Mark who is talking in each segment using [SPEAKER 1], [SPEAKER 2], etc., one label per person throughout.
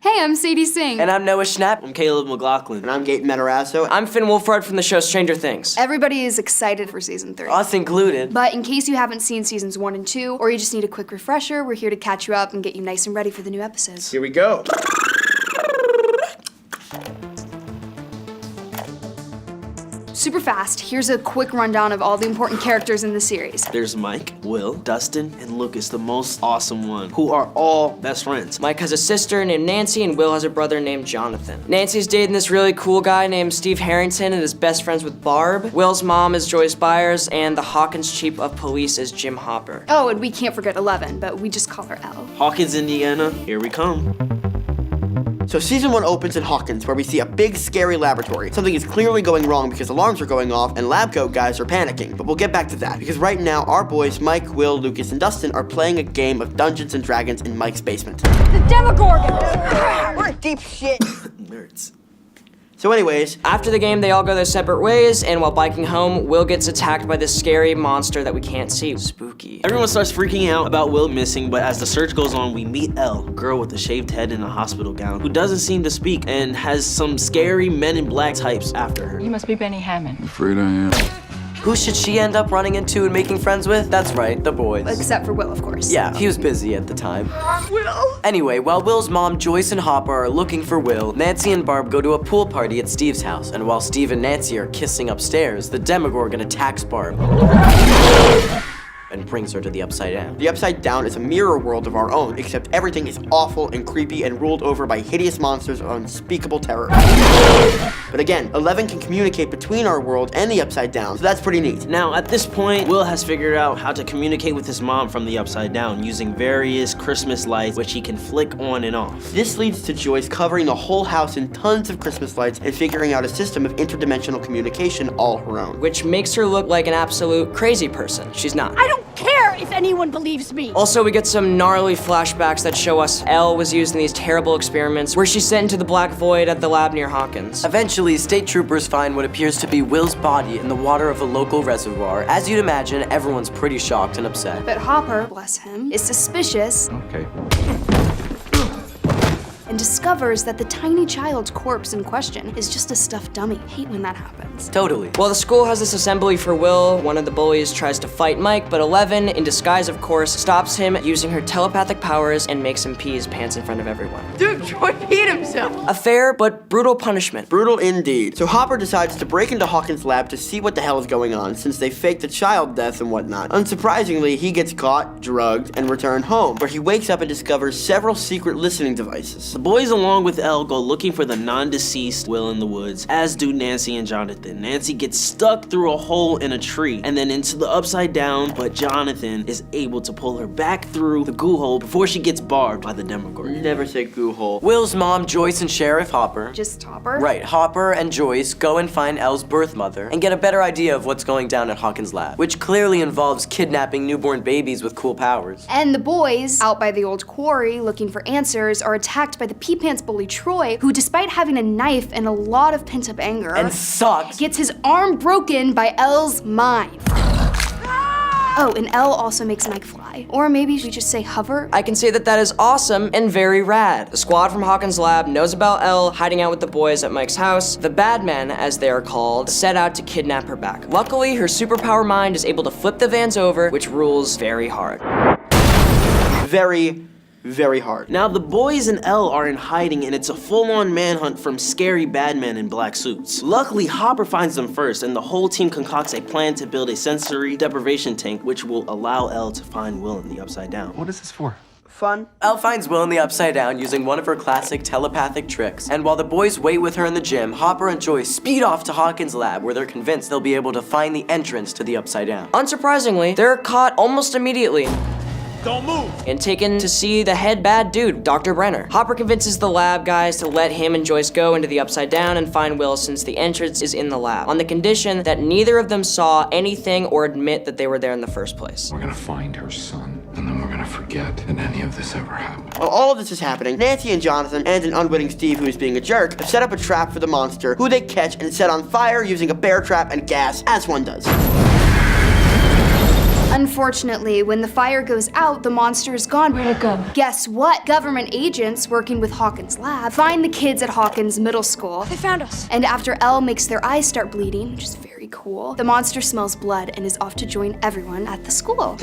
[SPEAKER 1] Hey, I'm Sadie Singh.
[SPEAKER 2] And I'm Noah Schnapp.
[SPEAKER 3] I'm Caleb McLaughlin.
[SPEAKER 4] And I'm Gaten Matarazzo.
[SPEAKER 2] I'm Finn Wolfhard from the show Stranger Things.
[SPEAKER 1] Everybody is excited for season 3.
[SPEAKER 2] Us included.
[SPEAKER 1] But in case you haven't seen seasons 1 and 2, or you just need a quick refresher, we're here to catch you up and get you nice and ready for the new episodes.
[SPEAKER 4] Here we go.
[SPEAKER 1] Super fast, here's a quick rundown of all the important characters in the series.
[SPEAKER 3] There's Mike, Will, Dustin, and Lucas, the most awesome one, who are all best friends.
[SPEAKER 2] Mike has a sister named Nancy, and Will has a brother named Jonathan. Nancy's dating this really cool guy named Steve Harrington and is best friends with Barb. Will's mom is Joyce Byers, and the Hawkins chief of police is Jim Hopper.
[SPEAKER 1] Oh, and we can't forget 11, but we just call her Elle.
[SPEAKER 3] Hawkins, Indiana, here we come.
[SPEAKER 4] So season 1 opens in Hawkins, where we see a big, scary laboratory. Something is clearly going wrong because alarms are going off and lab coat guys are panicking. But we'll get back to that, because right now our boys, Mike, Will, Lucas, and Dustin, are playing a game of Dungeons and Dragons in Mike's basement.
[SPEAKER 5] The Demogorgon! We're in deep shit.
[SPEAKER 3] Nerds.
[SPEAKER 4] So anyways,
[SPEAKER 2] After the game, they all go their separate ways, and while biking home, Will gets attacked by this scary monster that we can't see. Spooky.
[SPEAKER 3] Everyone starts freaking out about Will missing, but as the search goes on, we meet Elle, a girl with a shaved head and a hospital gown, who doesn't seem to speak and has some scary Men in Black types after her.
[SPEAKER 5] You must be Benny Hammond.
[SPEAKER 6] Afraid I am.
[SPEAKER 2] Who should she end up running into and making friends with? That's right, the boys.
[SPEAKER 1] Except for Will, of course.
[SPEAKER 2] Yeah, he was busy at the time. Will! Anyway, while Will's mom, Joyce, and Hopper are looking for Will, Nancy and Barb go to a pool party at Steve's house, and while Steve and Nancy are kissing upstairs, the Demogorgon attacks Barb and brings her to the Upside Down.
[SPEAKER 4] the Upside Down is a mirror world of our own, except everything is awful and creepy and ruled over by hideous monsters of unspeakable terror. But again, 11 can communicate between our world and the Upside Down, so that's pretty neat.
[SPEAKER 3] Now, at this point, Will has figured out how to communicate with his mom from the Upside Down using various Christmas lights, which he can flick on and off.
[SPEAKER 4] This leads to Joyce covering the whole house in tons of Christmas lights and figuring out a system of interdimensional communication all her own.
[SPEAKER 2] Which makes her look like an absolute crazy person. She's not.
[SPEAKER 5] I don't care if anyone believes me.
[SPEAKER 2] Also, we get some gnarly flashbacks that show us Elle was used in these terrible experiments where she's sent into the black void at the lab near Hawkins. Eventually, state troopers find what appears to be Will's body in the water of a local reservoir. As you'd imagine, everyone's pretty shocked and upset.
[SPEAKER 1] But Hopper, bless him, is suspicious
[SPEAKER 6] Okay.
[SPEAKER 1] and discovers that the tiny child's corpse in question is just a stuffed dummy. Hate when that happens.
[SPEAKER 2] Totally. While the school has this assembly for Will, one of the bullies tries to fight Mike, but 11, in disguise of course, stops him using her telepathic powers and makes him pee his pants in front of everyone.
[SPEAKER 5] Dude, Troy peed himself.
[SPEAKER 2] A fair but brutal punishment.
[SPEAKER 4] Brutal indeed. So Hopper decides to break into Hawkins' lab to see what the hell is going on, since they faked the child death and whatnot. Unsurprisingly, he gets caught, drugged, and returned home, where he wakes up and discovers several secret listening devices.
[SPEAKER 3] The boys, along with Elle, go looking for the non-deceased Will in the woods, as do Nancy and Jonathan. Nancy gets stuck through a hole in a tree and then into the Upside Down, but Jonathan is able to pull her back through the goo hole before she gets barbed by the Demogorgon.
[SPEAKER 4] Never say goo hole.
[SPEAKER 2] Will's mom, Joyce, and Sheriff Hopper.
[SPEAKER 1] Just Hopper?
[SPEAKER 2] Right, Hopper and Joyce go and find Elle's birth mother and get a better idea of what's going down at Hawkins' lab, which clearly involves kidnapping newborn babies with cool powers.
[SPEAKER 1] And the boys, out by the old quarry looking for answers, are attacked by the pee pants bully Troy, who despite having a knife and a lot of pent-up anger,
[SPEAKER 2] And sucks.
[SPEAKER 1] gets his arm broken by Elle's mind. Oh, and Elle also makes Mike fly. Or maybe we just say hover.
[SPEAKER 2] I can say that that is awesome and very rad. The squad from Hawkins' lab knows about Elle hiding out with the boys at Mike's house. The bad men, as they are called, set out to kidnap her back. Luckily, her superpower mind is able to flip the vans over, which rules very hard.
[SPEAKER 4] Very hard.
[SPEAKER 3] Now, the boys and Elle are in hiding, and it's a full-on manhunt from scary bad men in black suits. Luckily, Hopper finds them first, and the whole team concocts a plan to build a sensory deprivation tank, which will allow Elle to find Will in the Upside Down.
[SPEAKER 6] What is this for?
[SPEAKER 4] Fun.
[SPEAKER 2] Elle finds Will in the Upside Down using one of her classic telepathic tricks, and while the boys wait with her in the gym, Hopper and Joyce speed off to Hawkins' lab where they're convinced they'll be able to find the entrance to the Upside Down. Unsurprisingly, they're caught almost immediately.
[SPEAKER 3] Don't move!
[SPEAKER 2] And taken to see the head bad dude, Dr. Brenner. Hopper convinces the lab guys to let him and Joyce go into the Upside Down and find Will since the entrance is in the lab, on the condition that neither of them saw anything or admit that they were there in the first place.
[SPEAKER 6] We're gonna find her son, and then we're gonna forget that any of this ever happened.
[SPEAKER 4] While all of this is happening, Nancy and Jonathan and an unwitting Steve who is being a jerk have set up a trap for the monster, who they catch and set on fire using a bear trap and gas, as one does.
[SPEAKER 1] Unfortunately, when the fire goes out, the monster is gone.
[SPEAKER 5] Where'd it go?
[SPEAKER 1] Guess what? Government agents working with Hawkins' lab find the kids at Hawkins Middle School.
[SPEAKER 5] They found us.
[SPEAKER 1] And after Elle makes their eyes start bleeding, which is very cool, the monster smells blood and is off to join everyone at the school.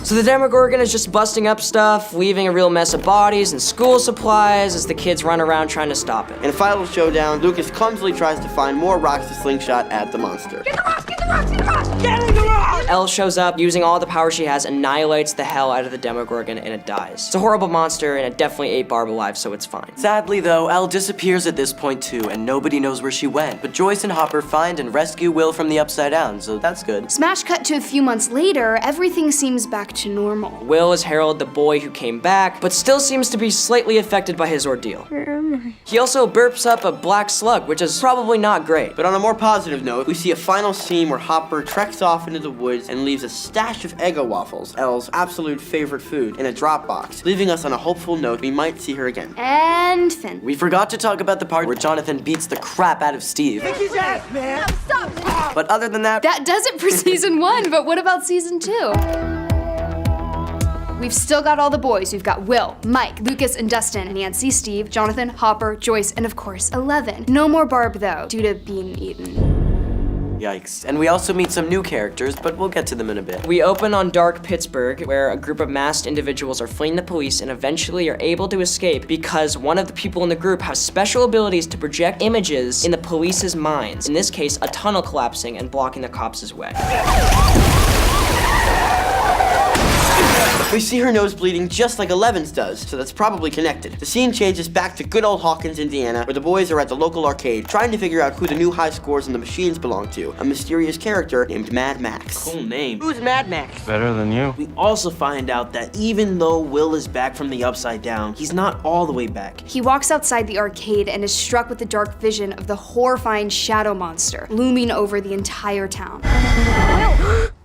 [SPEAKER 2] So the Demogorgon is just busting up stuff, leaving a real mess of bodies and school supplies as the kids run around trying to stop it.
[SPEAKER 4] In a final showdown, Lucas clumsily tries to find more rocks to slingshot at the monster.
[SPEAKER 5] Get the rocks! Get the rocks! Get the rocks! Get in the rocks!
[SPEAKER 2] Elle shows up, using all the power she has, annihilates the hell out of the Demogorgon, and it dies. It's a horrible monster, and it definitely ate Barb alive, so it's fine.
[SPEAKER 7] Sadly though, Elle disappears at this point too, and nobody knows where she went. But Joyce and Hopper find and rescue Will from the Upside Down, so that's good.
[SPEAKER 1] Smash cut to a few months later, everything seems back to normal.
[SPEAKER 2] Will is Harold, the boy who came back, but still seems to be slightly affected by his ordeal. He also burps up a black slug, which is probably not great.
[SPEAKER 4] But on a more positive note, we see a final scene where Hopper treks off into the woods and leaves a stash of Eggo waffles, Elle's absolute favorite food, in a drop box, leaving us on a hopeful note we might see her again.
[SPEAKER 1] And Finn.
[SPEAKER 7] We forgot to talk about the part where Jonathan beats the crap out of Steve.
[SPEAKER 5] Stop!
[SPEAKER 7] But other than that,
[SPEAKER 1] That does it for season 1, but what about season 2? We've still got all the boys. We've got Will, Mike, Lucas, and Dustin, Nancy, Steve, Jonathan, Hopper, Joyce, and of course, 11. No more Barb though, due to being eaten.
[SPEAKER 7] yikes. And we also meet some new characters, but we'll get to them in a bit.
[SPEAKER 2] We open on dark Pittsburgh, where a group of masked individuals are fleeing the police and eventually are able to escape because one of the people in the group has special abilities to project images in the police's minds. In this case, a tunnel collapsing and blocking the cops' way.
[SPEAKER 4] We see her nose bleeding just like Eleven's does, so that's probably connected. The scene changes back to good old Hawkins, Indiana, where the boys are at the local arcade trying to figure out who the new high scores in the machines belong to, a mysterious character named Mad Max.
[SPEAKER 3] Cool name.
[SPEAKER 4] Who's Mad Max?
[SPEAKER 6] Better than you.
[SPEAKER 3] We also find out that even though Will is back from the Upside Down, he's not all the way back.
[SPEAKER 1] He walks outside the arcade and is struck with the dark vision of the horrifying shadow monster looming over the entire town.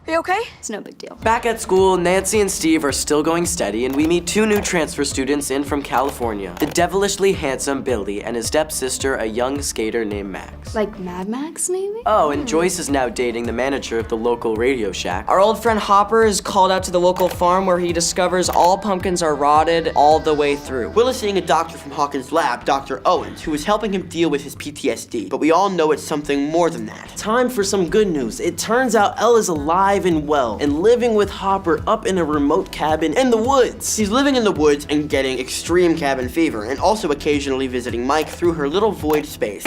[SPEAKER 5] You okay?
[SPEAKER 1] It's no big deal.
[SPEAKER 7] Back at school, Nancy and Steve are still going steady, and we meet two new transfer students in from California. The devilishly handsome Billy and his stepsister, a young skater named Max.
[SPEAKER 1] Like Mad Max, maybe?
[SPEAKER 7] Oh, and Joyce is now dating the manager of the local Radio Shack.
[SPEAKER 2] Our old friend Hopper is called out to the local farm where he discovers all pumpkins are rotted all the way through.
[SPEAKER 4] Will is seeing a doctor from Hawkins' lab, Dr. Owens, who is helping him deal with his PTSD, but we all know it's something more than that.
[SPEAKER 3] Time for some good news. It turns out Elle is alive and well, and living with Hopper up in a remote cabin in the woods.
[SPEAKER 4] She's living in the woods and getting extreme cabin fever, and also occasionally visiting Mike through her little void space.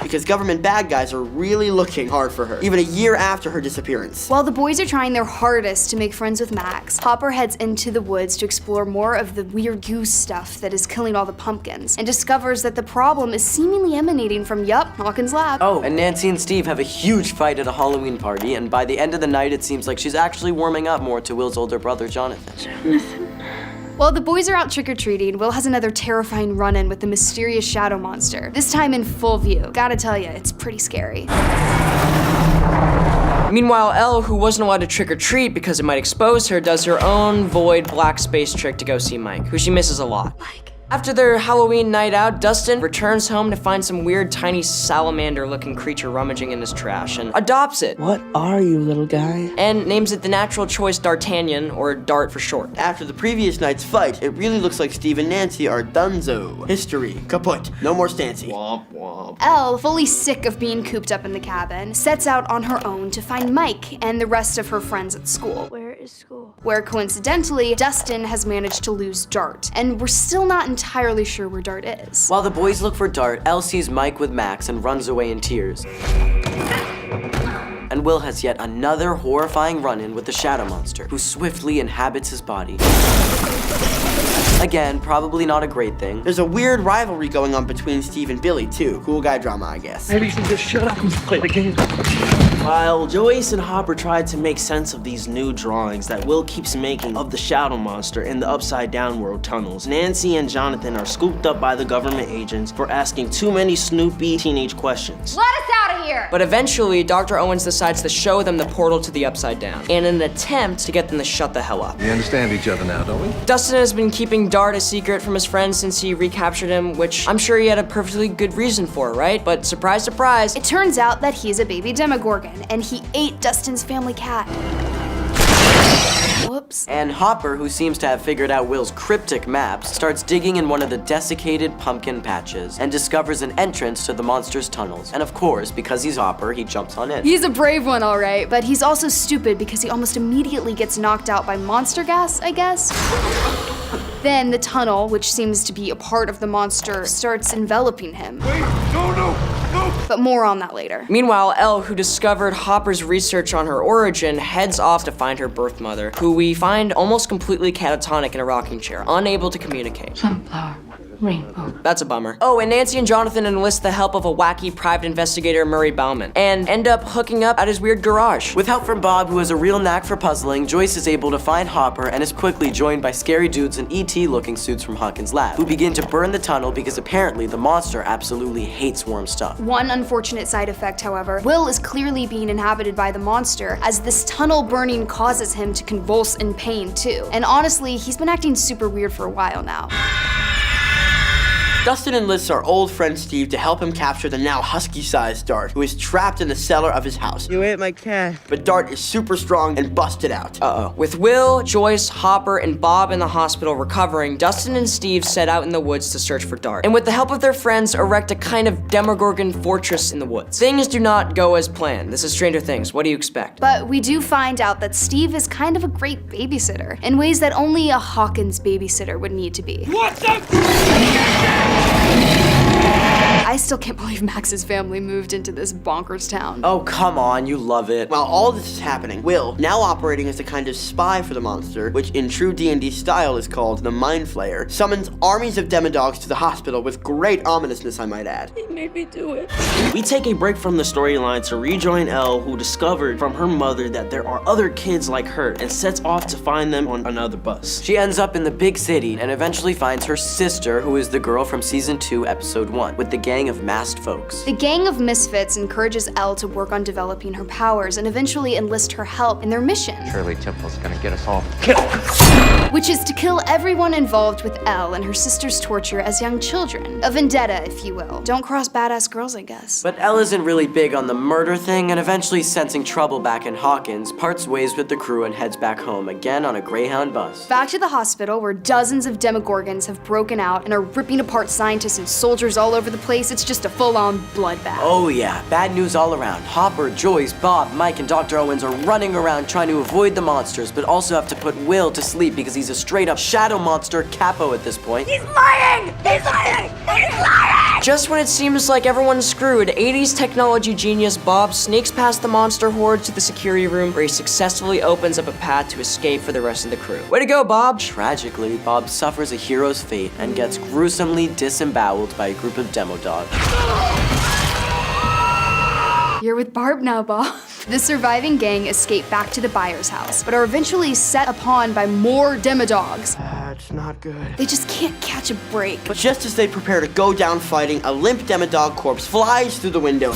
[SPEAKER 4] Because government bad guys are really looking hard for her, even a year after her disappearance.
[SPEAKER 1] While the boys are trying their hardest to make friends with Max, Hopper heads into the woods to explore more of the weird goose stuff that is killing all the pumpkins, and discovers that the problem is seemingly emanating from, Hawkins' lab.
[SPEAKER 7] Oh, and Nancy and Steve have a huge fight at a Halloween party, and by the end of the night, it seems like she's actually warming up more to Will's older brother, Jonathan.
[SPEAKER 1] While the boys are out trick-or-treating, Will has another terrifying run-in with the mysterious shadow monster, this time in full view. Gotta tell ya, it's pretty scary.
[SPEAKER 2] Meanwhile, Elle, who wasn't allowed to trick-or-treat because it might expose her, does her own void black space trick to go see Mike, who she misses a lot. After their Halloween night out, Dustin returns home to find some weird tiny salamander-looking creature rummaging in his trash and adopts it.
[SPEAKER 8] What are you, little guy?
[SPEAKER 2] And names it the natural choice D'Artagnan, or Dart for short.
[SPEAKER 4] After the previous night's fight, it really looks like Steve and Nancy are donezo. History kaput. No more Stancy.
[SPEAKER 3] Womp womp.
[SPEAKER 1] Elle, fully sick of being cooped up in the cabin, sets out on her own to find Mike and the rest of her friends at school.
[SPEAKER 5] Where is school?
[SPEAKER 1] Where coincidentally, Dustin has managed to lose Dart, and we're still not entirely sure where Dart is.
[SPEAKER 7] While the boys look for Dart, Elle sees Mike with Max and runs away in tears. And Will has yet another horrifying run-in with the shadow monster, who swiftly inhabits his body. Again, probably not a great thing.
[SPEAKER 4] There's a weird rivalry going on between Steve and Billy, too. Cool guy drama, I guess.
[SPEAKER 8] Maybe you should just shut up and play the game.
[SPEAKER 3] While Joyce and Hopper try to make sense of these new drawings that Will keeps making of the shadow monster in the Upside Down world tunnels, Nancy and Jonathan are scooped up by the government agents for asking too many snoopy teenage questions.
[SPEAKER 5] Let us out of here!
[SPEAKER 2] But eventually, Dr. Owens decides to show them the portal to the Upside Down, in an attempt to get them to shut the hell up.
[SPEAKER 6] We understand each other now, don't we?
[SPEAKER 2] Dustin has been keeping Dart a secret from his friends since he recaptured him, which I'm sure he had a perfectly good reason for, right? But surprise, surprise,
[SPEAKER 1] It turns out that he's a baby Demogorgon. Demogorgon, and he ate Dustin's family cat. Whoops.
[SPEAKER 7] And Hopper, who seems to have figured out Will's cryptic maps, starts digging in one of the desiccated pumpkin patches and discovers an entrance to the monster's tunnels. And of course, because he's Hopper, he jumps on in.
[SPEAKER 1] He's a brave one, all right, but he's also stupid because he almost immediately gets knocked out by monster gas, I guess. Then the tunnel, which seems to be a part of the monster, starts enveloping him.
[SPEAKER 6] Wait, no.
[SPEAKER 1] But more on that later.
[SPEAKER 2] Meanwhile, Elle, who discovered Hopper's research on her origin, heads off to find her birth mother, who we find almost completely catatonic in a rocking chair, unable to communicate.
[SPEAKER 8] Sunflower, rainbow.
[SPEAKER 2] That's a bummer. Oh, and Nancy and Jonathan enlist the help of a wacky private investigator, Murray Bauman, and end up hooking up at his weird garage.
[SPEAKER 7] With help from Bob, who has a real knack for puzzling, Joyce is able to find Hopper and is quickly joined by scary dudes in ET-looking suits from Hawkins' lab, who begin to burn the tunnel because apparently the monster absolutely hates warm stuff.
[SPEAKER 1] One unfortunate side effect, however, Will is clearly being inhabited by the monster, as this tunnel burning causes him to convulse in pain too. And honestly, he's been acting super weird for a while now.
[SPEAKER 4] Dustin enlists our old friend Steve to help him capture the now husky-sized Dart, who is trapped in the cellar of his house.
[SPEAKER 8] You ate my cat.
[SPEAKER 4] But Dart is super strong and busted out.
[SPEAKER 2] Uh-oh. With Will, Joyce, Hopper, and Bob in the hospital recovering, Dustin and Steve set out in the woods to search for Dart, and with the help of their friends, erect a kind of Demogorgon fortress in the woods. Things do not go as planned. This is Stranger Things. What do you expect?
[SPEAKER 1] But we do find out that Steve is kind of a great babysitter, in ways that only a Hawkins babysitter would need to be.
[SPEAKER 6] What the?
[SPEAKER 1] I still can't believe Max's family moved into this bonkers town.
[SPEAKER 7] Oh, come on, you love it.
[SPEAKER 4] While all this is happening, Will, now operating as a kind of spy for the monster, which in true D&D style is called the Mind Flayer, summons armies of demodogs to the hospital with great ominousness, I might add.
[SPEAKER 8] He made me do it.
[SPEAKER 3] We take a break from the storyline to rejoin Elle, who discovered from her mother that there are other kids like her, and sets off to find them on another bus.
[SPEAKER 7] She ends up in the big city and eventually finds her sister, who is the girl from season 2, episode 1, with the gang of masked folks.
[SPEAKER 1] The gang of misfits encourages Elle to work on developing her powers and eventually enlist her help in their mission,
[SPEAKER 9] Shirley Temple's gonna get us all
[SPEAKER 1] which is to kill everyone involved with Elle and her sister's torture as young children. A vendetta, if you will. Don't cross badass girls, I guess.
[SPEAKER 7] But Elle isn't really big on the murder thing, and eventually sensing trouble back in Hawkins, parts ways with the crew and heads back home, again on a Greyhound bus.
[SPEAKER 1] Back to the hospital, where dozens of Demogorgons have broken out and are ripping apart scientists and soldiers all over the place. It's just a full-on bloodbath.
[SPEAKER 7] Oh yeah, bad news all around. Hopper, Joyce, Bob, Mike, and Dr. Owens are running around trying to avoid the monsters, but also have to put Will to sleep because he's a straight-up shadow monster capo at this point.
[SPEAKER 5] He's lying! He's lying! He's lying!
[SPEAKER 2] Just when it seems like everyone's screwed, 80s technology genius Bob sneaks past the monster horde to the security room, where he successfully opens up a path to escape for the rest of the crew. Way to go, Bob!
[SPEAKER 7] Tragically, Bob suffers a hero's fate and gets gruesomely disemboweled by a group of demodogs.
[SPEAKER 1] You're with Barb now, Bob. The surviving gang escape back to the buyer's house, but are eventually set upon by more demodogs.
[SPEAKER 4] That's not good.
[SPEAKER 1] They just can't catch a break.
[SPEAKER 4] But just as they prepare to go down fighting, a limp demodog corpse flies through the window,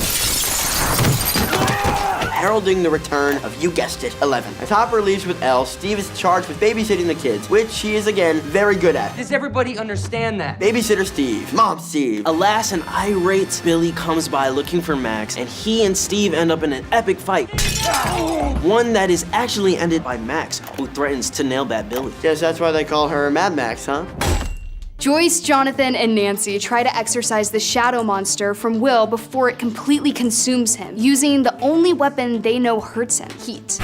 [SPEAKER 4] heralding the return of, you guessed it, 11. As Hopper leaves with Elle, Steve is charged with babysitting the kids, which he is, again, very good at.
[SPEAKER 10] Does everybody understand that?
[SPEAKER 4] Babysitter Steve. Mom Steve.
[SPEAKER 3] Alas, an irate Billy comes by looking for Max, and he and Steve end up in an epic fight. One that is actually ended by Max, who threatens to nail that Billy.
[SPEAKER 4] Guess that's why they call her Mad Max, huh?
[SPEAKER 1] Joyce, Jonathan, and Nancy try to exorcise the shadow monster from Will before it completely consumes him, using the only weapon they know hurts him, heat.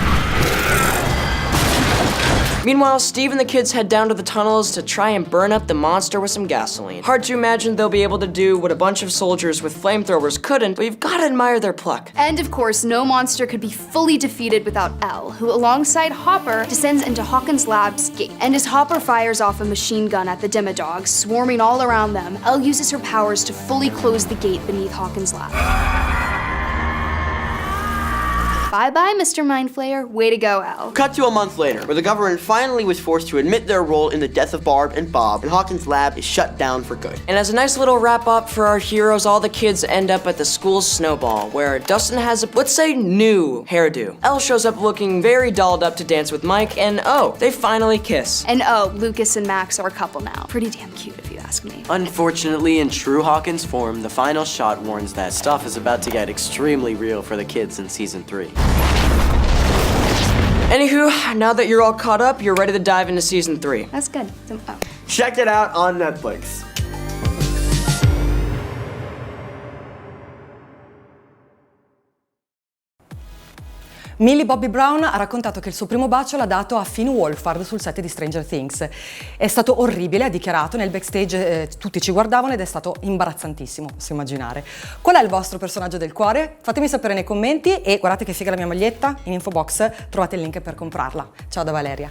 [SPEAKER 2] Meanwhile, Steve and the kids head down to the tunnels to try and burn up the monster with some gasoline. Hard to imagine they'll be able to do what a bunch of soldiers with flamethrowers couldn't, but you've gotta admire their pluck.
[SPEAKER 1] And of course, no monster could be fully defeated without Elle, who alongside Hopper descends into Hawkins' lab's gate. And as Hopper fires off a machine gun at the demodogs, swarming all around them, Elle uses her powers to fully close the gate beneath Hawkins' lab. Bye-bye, Mr. Mindflayer. Way to go, Elle.
[SPEAKER 4] Cut to a month later, where the government finally was forced to admit their role in the death of Barb and Bob, and Hawkins' lab is shut down for good.
[SPEAKER 2] And as a nice little wrap-up for our heroes, all the kids end up at the school snowball, where Dustin has a, let's say, new hairdo. Elle shows up looking very dolled up to dance with Mike, and oh, they finally kiss.
[SPEAKER 1] And oh, Lucas and Max are a couple now. Pretty damn cute if you ask me.
[SPEAKER 7] Unfortunately, in true Hawkins form, the final shot warns that stuff is about to get extremely real for the kids in season 3.
[SPEAKER 2] Anywho, now that you're all caught up, you're ready to dive into season 3.
[SPEAKER 1] That's good.
[SPEAKER 4] Check it out on Netflix.
[SPEAKER 10] Millie Bobby Brown ha raccontato che il suo primo bacio l'ha dato a Finn Wolfhard sul set di Stranger Things. È stato orribile, ha dichiarato, nel backstage tutti ci guardavano ed è stato imbarazzantissimo, posso immaginare. Qual è il vostro personaggio del cuore? Fatemi sapere nei commenti e guardate che figa la mia maglietta, in info box trovate il link per comprarla. Ciao da Valeria.